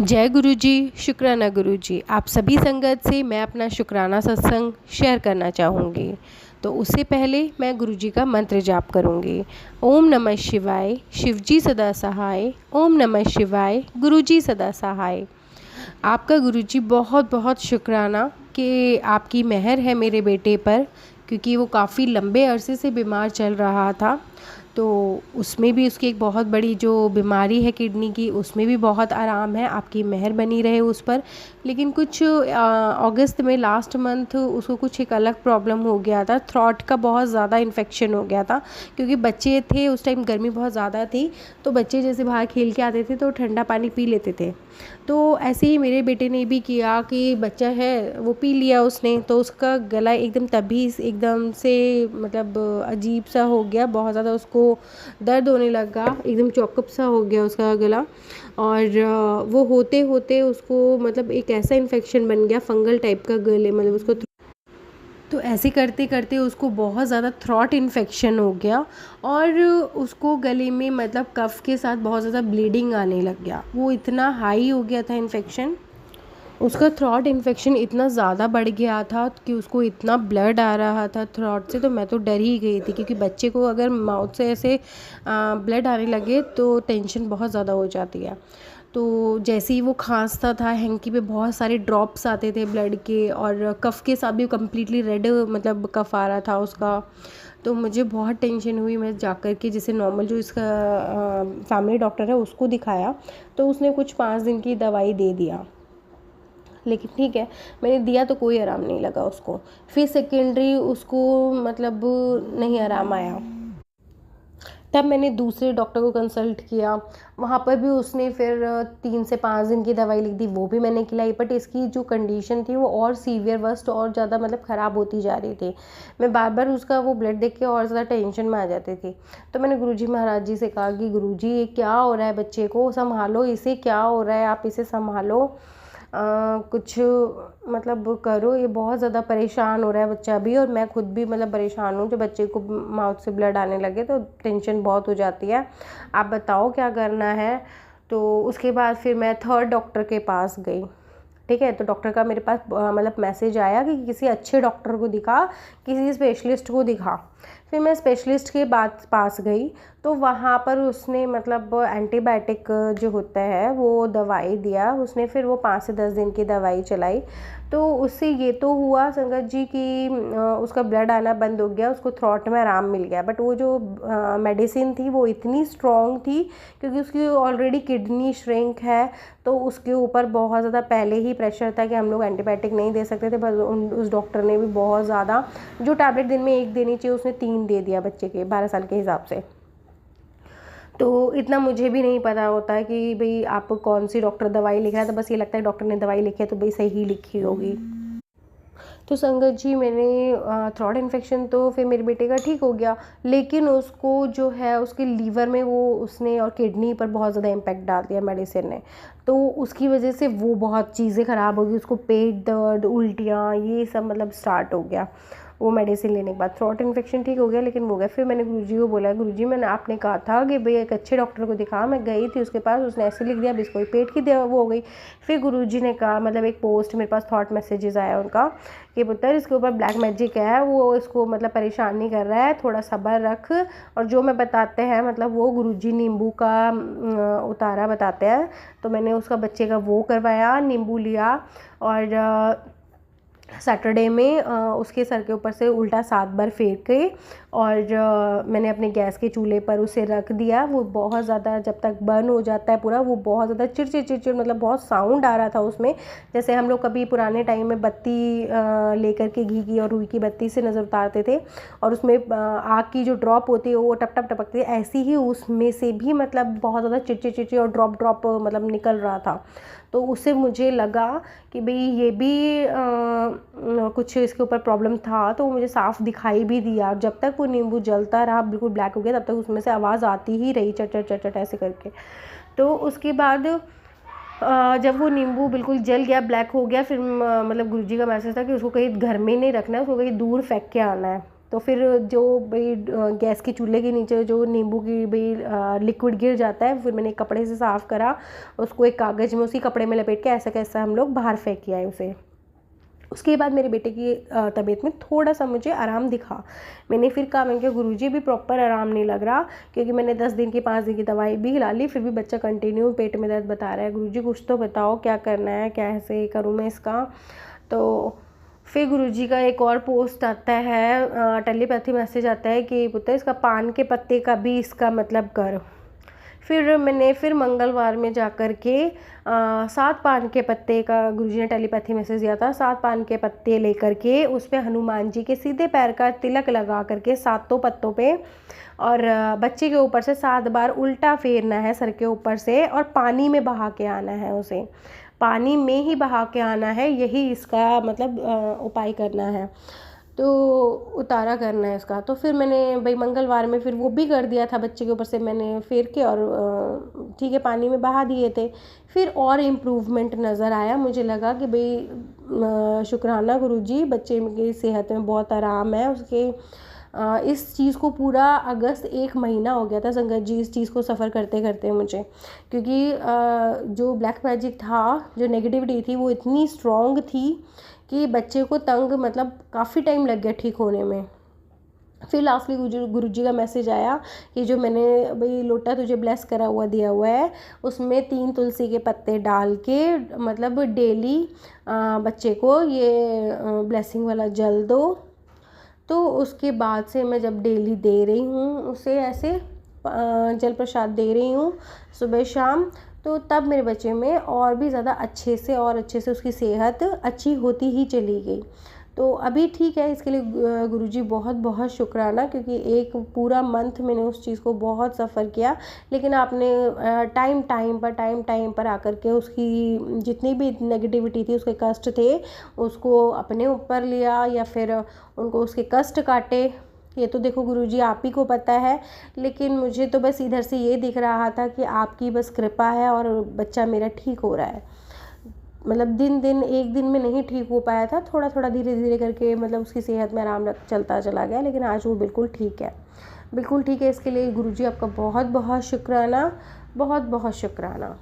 जय गुरु जी। शुक्राना गुरु जी। आप सभी संगत से मैं अपना शुक्राना सत्संग शेयर करना चाहूँगी। तो उससे पहले मैं गुरु जी का मंत्र जाप करूँगी। ओम नमः शिवाय, शिव जी सदा सहाय। ओम नमः शिवाय, गुरु जी सदा सहाय। आपका गुरु जी बहुत बहुत शुक्राना कि आपकी मेहर है मेरे बेटे पर, क्योंकि वो काफ़ी लंबे अरसे से बीमार चल रहा था। तो उसमें भी उसकी एक बहुत बड़ी जो बीमारी है किडनी की, उसमें भी बहुत आराम है। आपकी मेहर बनी रहे उस पर। लेकिन कुछ अगस्त में लास्ट मंथ उसको कुछ एक अलग प्रॉब्लम हो गया था। थ्रॉट का बहुत ज़्यादा इन्फेक्शन हो गया था, क्योंकि बच्चे थे उस टाइम, गर्मी बहुत ज़्यादा थी। तो बच्चे जैसे बाहर खेल के आते थे तो ठंडा पानी पी लेते थे। तो ऐसे ही मेरे बेटे ने भी किया कि बच्चा है वो पी लिया उसने, तो उसका गला एकदम तभी एकदम से मतलब अजीब सा हो गया। बहुत ज़्यादा उसको दर्द होने लगा, एकदम चौकअप सा हो गया उसका गला। और वो होते होते उसको मतलब एक ऐसा इन्फेक्शन बन गया फंगल टाइप का गले, मतलब उसको तो ऐसे करते करते उसको बहुत ज़्यादा थ्रॉट इन्फेक्शन हो गया। और उसको गले में मतलब कफ के साथ बहुत ज़्यादा ब्लीडिंग आने लग गया। वो इतना हाई हो गया था इन्फेक्शन, उसका थ्रॉट इन्फेक्शन इतना ज़्यादा बढ़ गया था कि उसको इतना ब्लड आ रहा था थ्रॉट से। तो मैं तो डर ही गई थी, क्योंकि बच्चे को अगर माउथ से ऐसे ब्लड आने लगे तो टेंशन बहुत ज़्यादा हो जाती है। तो जैसे ही वो खांसता था, हैंकी पे बहुत सारे ड्रॉप्स आते थे ब्लड के, और कफ़ के साथ भी कम्प्लीटली रेड मतलब कफ़ आ रहा था उसका। तो मुझे बहुत टेंशन हुई। मैं जाकर के जैसे नॉर्मल जो इसका फैमिली डॉक्टर है उसको दिखाया, तो उसने कुछ 5 दिन की दवाई दे दिया। लेकिन ठीक है, मैंने दिया तो कोई आराम नहीं लगा उसको। फिर सेकेंडरी उसको मतलब नहीं आराम आया। तब मैंने दूसरे डॉक्टर को कंसल्ट किया। वहाँ पर भी उसने फिर 3 से 5 दिन की दवाई लिख दी, वो भी मैंने खिलाई। बट इसकी जो कंडीशन थी वो और सीवियर वर्स्ट और ज़्यादा मतलब ख़राब होती जा रही थी। मैं बार बार उसका वो ब्लड देख के और ज़्यादा टेंशन में आ जाती थी। तो मैंने गुरुजी महाराज जी से कहा कि गुरुजी ये क्या हो रहा है, बच्चे को संभालो, इसे क्या हो रहा है, आप इसे संभालो, कुछ मतलब करो। ये बहुत ज़्यादा परेशान हो रहा है बच्चा भी, और मैं खुद भी मतलब परेशान हूँ। जब बच्चे को माउथ से ब्लड आने लगे तो टेंशन बहुत हो जाती है। आप बताओ क्या करना है। तो उसके बाद फिर मैं थर्ड डॉक्टर के पास गई। ठीक है, तो डॉक्टर का मेरे पास मतलब मैसेज आया कि किसी अच्छे डॉक्टर को दिखा, किसी स्पेशलिस्ट को दिखा। फिर मैं स्पेशलिस्ट के पास गई, तो वहाँ पर उसने मतलब एंटीबायोटिक जो होता है वो दवाई दिया उसने। फिर वो 5 से 10 दिन की दवाई चलाई। तो उससे ये तो हुआ संगत जी कि उसका ब्लड आना बंद हो गया, उसको थ्रॉट में आराम मिल गया। बट वो जो मेडिसिन थी वो इतनी स्ट्रॉन्ग थी, क्योंकि उसकी ऑलरेडी किडनी श्रिंक है। तो उसके ऊपर बहुत ज़्यादा पहले ही प्रेशर था कि हम लोग एंटीबायोटिक नहीं दे सकते थे। बस उस डॉक्टर ने भी बहुत ज़्यादा, जो टैबलेट दिन में 1 देनी चाहिए उसने 3 दे दिया बच्चे के 12 साल के हिसाब से। तो इतना मुझे भी नहीं पता होता है कि भाई आप कौन सी डॉक्टर दवाई लिख रहा है। तो बस ये लगता है डॉक्टर ने दवाई लिखी है तो भाई सही लिखी होगी। तो संगत जी मैंने थ्रॉट इन्फेक्शन तो फिर मेरे बेटे का ठीक हो गया, लेकिन उसको जो है उसके लीवर में वो उसने और किडनी पर बहुत ज़्यादा इम्पैक्ट डाल दिया मेडिसिन ने। तो उसकी वजह से वो बहुत चीज़ें ख़राब हो गई, उसको पेट दर्द, उल्टियाँ, ये सब मतलब स्टार्ट हो गया वो मेडिसिन लेने के बाद। थ्रॉट इन्फेक्शन ठीक हो गया, लेकिन वो गया। फिर मैंने गुरुजी को बोला, गुरुजी मैंने आपने कहा था कि भाई एक अच्छे डॉक्टर को दिखा। मैं गई थी उसके पास, उसने ऐसे लिख दिया, अब इसको पेट की दवा वो हो गई। फिर गुरुजी ने कहा, मतलब एक पोस्ट मेरे पास थॉट मैसेजेस आया उनका कि पुत्र इसके ऊपर ब्लैक मैजिक है, वो इसको मतलब परेशान नहीं कर रहा है, थोड़ा सब्र रख। और जो मैं बताते हैं मतलब वो गुरुजी नींबू का उतारा बताते हैं। तो मैंने उसका बच्चे का वो करवाया, नींबू लिया, और सैटरडे में उसके सर के ऊपर से उल्टा 7 बार फेर के, और मैंने अपने गैस के चूल्हे पर उसे रख दिया। वो बहुत ज़्यादा जब तक बर्न हो जाता है पूरा, वो बहुत ज़्यादा चिड़चिड़ चिड़चिड़ मतलब बहुत साउंड आ रहा था उसमें, जैसे हम लोग कभी पुराने टाइम में बत्ती लेकर के घी की और रुई की बत्ती से नज़र उतारते थे, और उसमें आग की जो ड्रॉप होती है वो टप टप टपकती है, ऐसी ही उसमें से भी मतलब बहुत ज़्यादा चिड़चिड़ चिड़चिड़ और ड्रॉप ड्रॉप मतलब निकल रहा था। तो उससे मुझे लगा कि भाई ये भी कुछ इसके ऊपर प्रॉब्लम था। तो मुझे साफ दिखाई भी दिया। जब तक वो नींबू जलता रहा, बिल्कुल ब्लैक हो गया, तब तक उसमें से आवाज़ आती ही रही, चट चट चट चट ऐसे करके। तो उसके बाद जब वो नींबू बिल्कुल जल गया, ब्लैक हो गया, फिर मतलब गुरुजी का मैसेज था कि उसको कहीं घर में नहीं रखना है, उसको कहीं दूर फेंक के आना है। तो फिर जो भाई गैस के चूल्हे के नीचे जो नींबू की भाई लिक्विड गिर जाता है, फिर मैंने कपड़े से साफ़ करा उसको, एक कागज़ में उसी कपड़े में लपेट के ऐसा कैसा हम लोग बाहर फेंक के आए उसे। उसके बाद मेरे बेटे की तबीयत में थोड़ा सा मुझे आराम दिखा। मैंने फिर कहा, मैंने कहा गुरुजी भी प्रॉपर आराम नहीं लग रहा, क्योंकि मैंने 10 दिन की 5 दिन की दवाई भी खिला ली, फिर भी बच्चा कंटिन्यू पेट में दर्द बता रहा है। गुरुजी कुछ तो बताओ क्या करना है, कैसे करूँ मैं इसका। तो फिर गुरुजी का एक और पोस्ट आता है, टेलीपैथी मैसेज आता है कि पुत्र इसका पान के पत्ते का भी इसका मतलब कर। फिर मैंने फिर मंगलवार में जा कर के 7 पान के पत्ते का गुरुजी ने टेलीपैथी मैसेज दिया था। 7 पान के पत्ते लेकर के उस पे हनुमान जी के सीधे पैर का तिलक लगा करके 7 पत्तों पे, और बच्चे के ऊपर से 7 बार उल्टा फेरना है सर के ऊपर से, और पानी में बहा के आना है उसे, पानी में ही बहा के आना है, यही इसका मतलब उपाय करना है, तो उतारा करना है इसका। तो फिर मैंने भाई मंगलवार में फिर वो भी कर दिया था, बच्चे के ऊपर से मैंने फेर के और ठीक है पानी में बहा दिए थे। फिर और इम्प्रूवमेंट नज़र आया, मुझे लगा कि भाई शुक्राना गुरुजी, बच्चे की सेहत में बहुत आराम है उसके। इस चीज़ को पूरा अगस्त 1 महीना हो गया था संगत जी, इस चीज़ को सफ़र करते करते मुझे, क्योंकि जो ब्लैक मैजिक था, जो नेगेटिविटी थी वो इतनी स्ट्रॉन्ग थी कि बच्चे को तंग मतलब काफ़ी टाइम लग गया ठीक होने में। फिर लास्टली गुरुजी का मैसेज आया कि जो मैंने भाई लोटा तुझे ब्लेस करा हुआ दिया हुआ है, उसमें 3 तुलसी के पत्ते डाल के मतलब डेली बच्चे को ये ब्लेसिंग वाला जल दो। तो उसके बाद से मैं जब डेली दे रही हूँ उसे, ऐसे जल प्रसाद दे रही हूँ सुबह शाम, तो तब मेरे बच्चे में और भी ज़्यादा अच्छे से उसकी सेहत अच्छी होती ही चली गई। तो अभी ठीक है, इसके लिए गुरुजी बहुत बहुत शुक्राना, क्योंकि एक पूरा मंथ मैंने उस चीज़ को बहुत सफ़र किया, लेकिन आपने टाइम पर आकर के उसकी जितनी भी नेगेटिविटी थी, उसके कष्ट थे, उसको अपने ऊपर लिया या फिर उनको उसके कष्ट काटे। ये तो देखो गुरुजी आप ही को पता है, लेकिन मुझे तो बस इधर से ये दिख रहा था कि आपकी बस कृपा है और बच्चा मेरा ठीक हो रहा है। मतलब दिन एक दिन में नहीं ठीक हो पाया था, थोड़ा धीरे धीरे करके मतलब उसकी सेहत में आराम चलता चला गया, लेकिन आज वो बिल्कुल ठीक है, बिल्कुल ठीक है। इसके लिए गुरुजी आपका बहुत बहुत शुक्राना, बहुत बहुत शुक्राना।